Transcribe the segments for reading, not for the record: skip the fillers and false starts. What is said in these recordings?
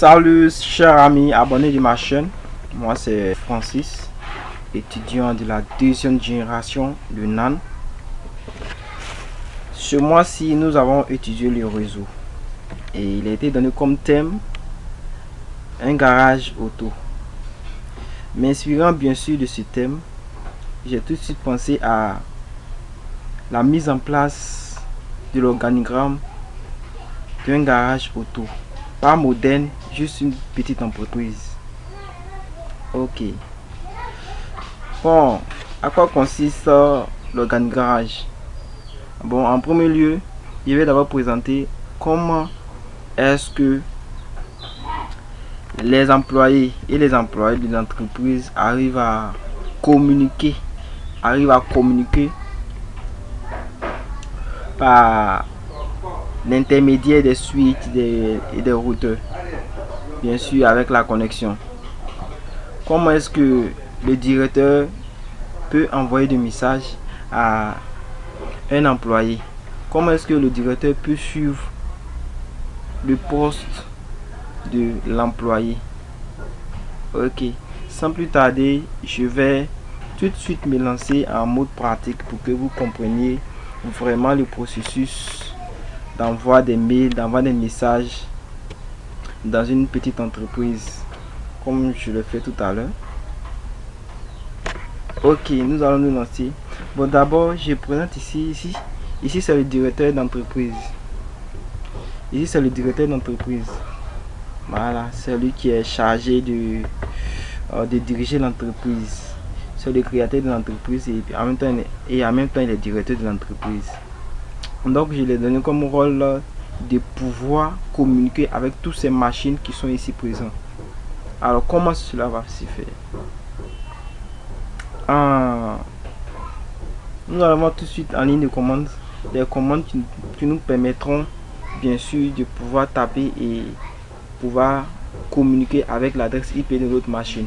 Salut chers amis abonnés de ma chaîne, moi c'est Francis, étudiant de la deuxième génération de NAN. Ce mois-ci nous avons étudié le réseau et il a été donné comme thème un garage auto. M'inspirant bien sûr de ce thème, j'ai tout de suite pensé à la mise en place de l'organigramme d'un garage auto. Pas moderne, juste une petite entreprise. Ok. Bon, à quoi consiste l'organigramme? Bon, en premier lieu, je vais d'abord présenter comment est-ce que les employés et les employés de l'entreprise arrivent à communiquer par l'intermédiaire des switches et des routeurs, bien sûr avec la connexion. Comment est-ce que le directeur peut envoyer des messages à un employé? Comment est-ce que le directeur peut suivre le poste de l'employé? Ok, sans plus tarder, je vais tout de suite me lancer en mode pratique pour que vous compreniez vraiment le processus d'envoi des mails, d'envoi des messages dans une petite entreprise comme je le fais tout à l'heure. Ok, nous allons nous lancer. Bon, d'abord je présente ici c'est le directeur d'entreprise. Ici c'est le directeur d'entreprise. Voilà, c'est lui qui est chargé de diriger l'entreprise. C'est le créateur de l'entreprise et en même temps il est directeur de l'entreprise. Donc je l'ai donné comme rôle de pouvoir communiquer avec toutes ces machines qui sont ici présentes. Alors comment cela va se faire? Nous allons voir tout de suite en ligne de commande des commandes qui nous permettront bien sûr de pouvoir taper et pouvoir communiquer avec l'adresse IP de notre machine.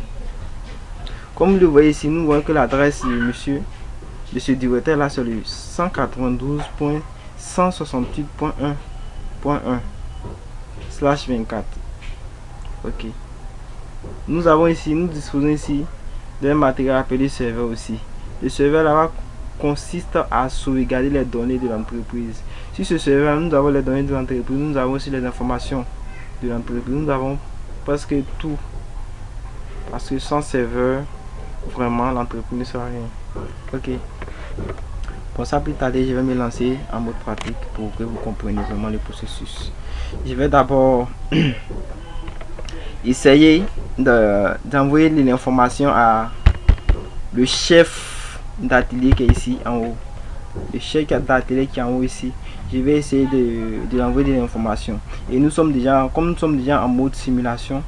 Comme vous le voyez ici, nous voyons que l'adresse de ce directeur là c'est le 192.168.1.1/24. Ok. Nous disposons ici d'un matériel appelé serveur aussi. Le serveur là consiste à sauvegarder les données de l'entreprise. Sur ce serveur, nous avons les données de l'entreprise, nous avons aussi les informations de l'entreprise, nous avons presque tout. Parce que sans serveur, vraiment l'entreprise ne sera rien. Ok. Pour ça, plus tard, je vais me lancer en mode pratique pour que vous compreniez vraiment le processus. Je vais d'abord essayer d'envoyer l'information à le chef d'atelier qui est ici en haut. Le chef d'atelier qui est en haut ici. Je vais essayer de l'envoyer de l'information. Et comme nous sommes déjà en mode simulation,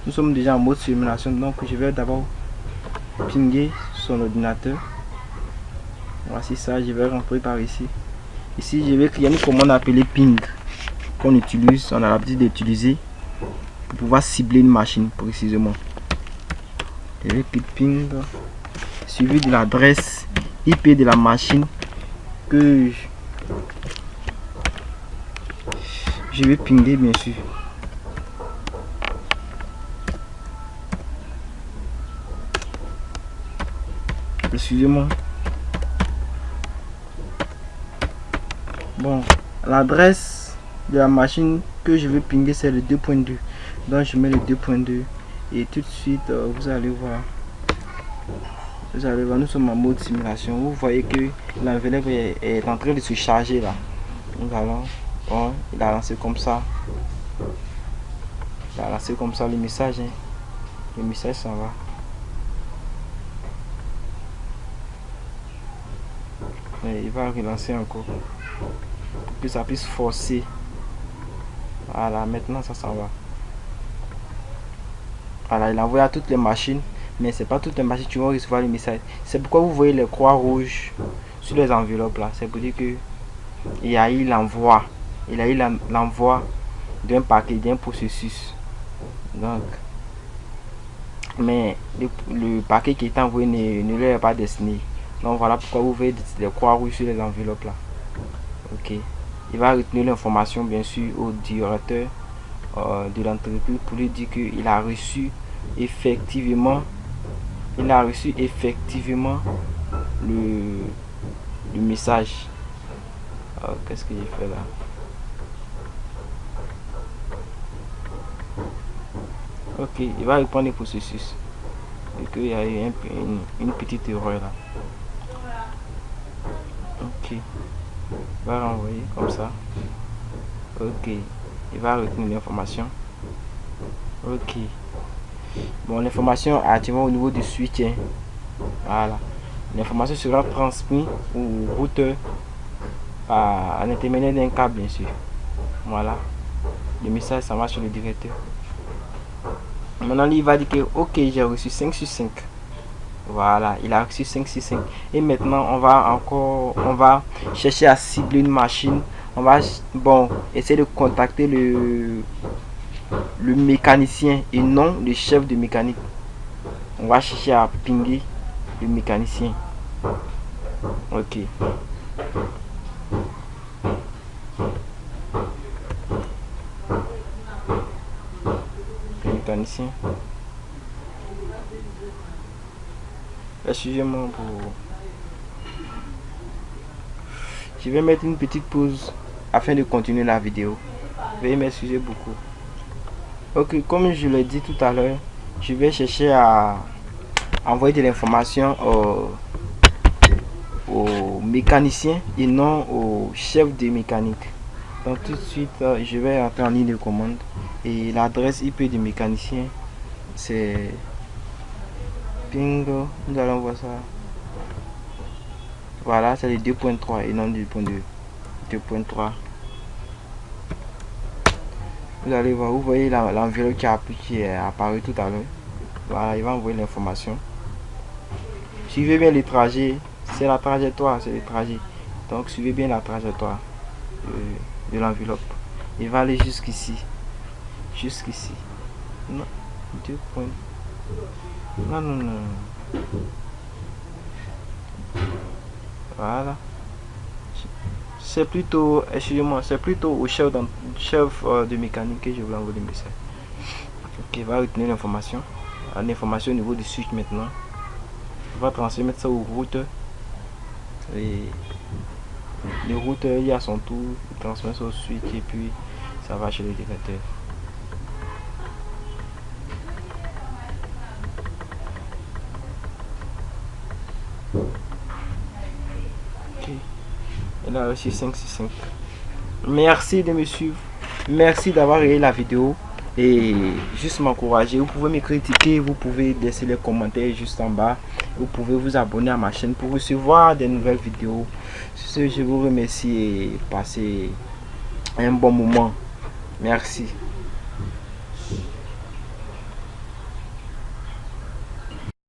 donc je vais d'abord pinguer son ordinateur. Voici ça, je vais rentrer par ici. Ici, je vais créer une commande appelée ping qu'on utilise, on a l'habitude d'utiliser pour pouvoir cibler une machine précisément. Je vais cliquer ping suivi de l'adresse IP de la machine que je vais pinguer bien sûr. Excusez-moi. Bon, l'adresse de la machine que je vais pinguer c'est le 2.2. Donc je mets le 2.2 et tout de suite vous allez voir, nous sommes en mode simulation. Vous voyez que l'enveloppe est en train de se charger là. Nous allons, bon, il a lancé comme ça. Le message, hein. Le message s'en va. Et il va relancer encore pour que ça puisse forcer. Voilà, maintenant ça s'en va. Voilà, il envoie à toutes les machines, mais c'est pas toutes les machines qui vont recevoir le message. C'est pourquoi vous voyez les croix rouges sur les enveloppes là. C'est pour dire que il y a eu l'envoi. D'un paquet, d'un processus. Donc, mais le paquet qui est envoyé ne leur est pas destiné. Donc voilà pourquoi vous voyez les croix rouges sur les enveloppes là. Ok. Il va retenir l'information bien sûr au directeur de l'entreprise pour lui dire qu'il a reçu effectivement le message. Qu'est-ce que j'ai fait là? Ok, il va reprendre le processus et qu'il y a eu une petite erreur là. Ok, il va renvoyer comme ça. Ok, il va retenir l'information. Ok, bon, l'information est activée au niveau du switch, hein. Voilà, l'information sera transmise au routeur à l'intermédiaire d'un câble, bien sûr. Voilà, le message ça va sur le directeur. Maintenant il va dire que ok, j'ai reçu 5 sur 5. Voilà, il a reçu 5 sur 5. Et maintenant on va chercher à cibler une machine. On va essayer de contacter le mécanicien et non le chef de mécanique. On va chercher à pinguer le mécanicien. Ok. Le mécanicien. Excusez-moi pour... Je vais mettre une petite pause afin de continuer la vidéo. Veuillez m'excuser beaucoup. Ok, comme je l'ai dit tout à l'heure, je vais chercher à envoyer de l'information au mécanicien et non au chef de mécanique. Donc tout de suite, je vais entrer en ligne de commande et l'adresse IP du mécanicien c'est Pingo. Nous allons voir ça. Voilà, c'est le 2.3 et non le 2.3. Vous allez voir, vous voyez l'enveloppe qui est apparu tout à l'heure. Voilà, il va envoyer l'information. Suivez bien les trajets, c'est la trajectoire, c'est le trajet. Donc suivez bien la trajectoire de l'enveloppe. Il va aller jusqu'ici. Jusqu'ici. Non, 2 points. Non. Voilà. C'est plutôt, excusez-moi, c'est plutôt au chef de mécanique que je voulais envoyer le message. Ok, il va retenir l'information. L'information au niveau du switch maintenant. Il va transmettre ça au routeur. Et le routeur, il a son tour, il transmet ça au switch et puis ça va chez le directeur. Ok, il a reçu 5 sur 5. Merci de me suivre. Merci d'avoir regardé la vidéo. Et juste m'encourager. Vous pouvez me critiquer, vous pouvez laisser les commentaires juste en bas. Vous pouvez vous abonner à ma chaîne pour recevoir des nouvelles vidéos. Sur ce, je vous remercie et passez un bon moment. Merci.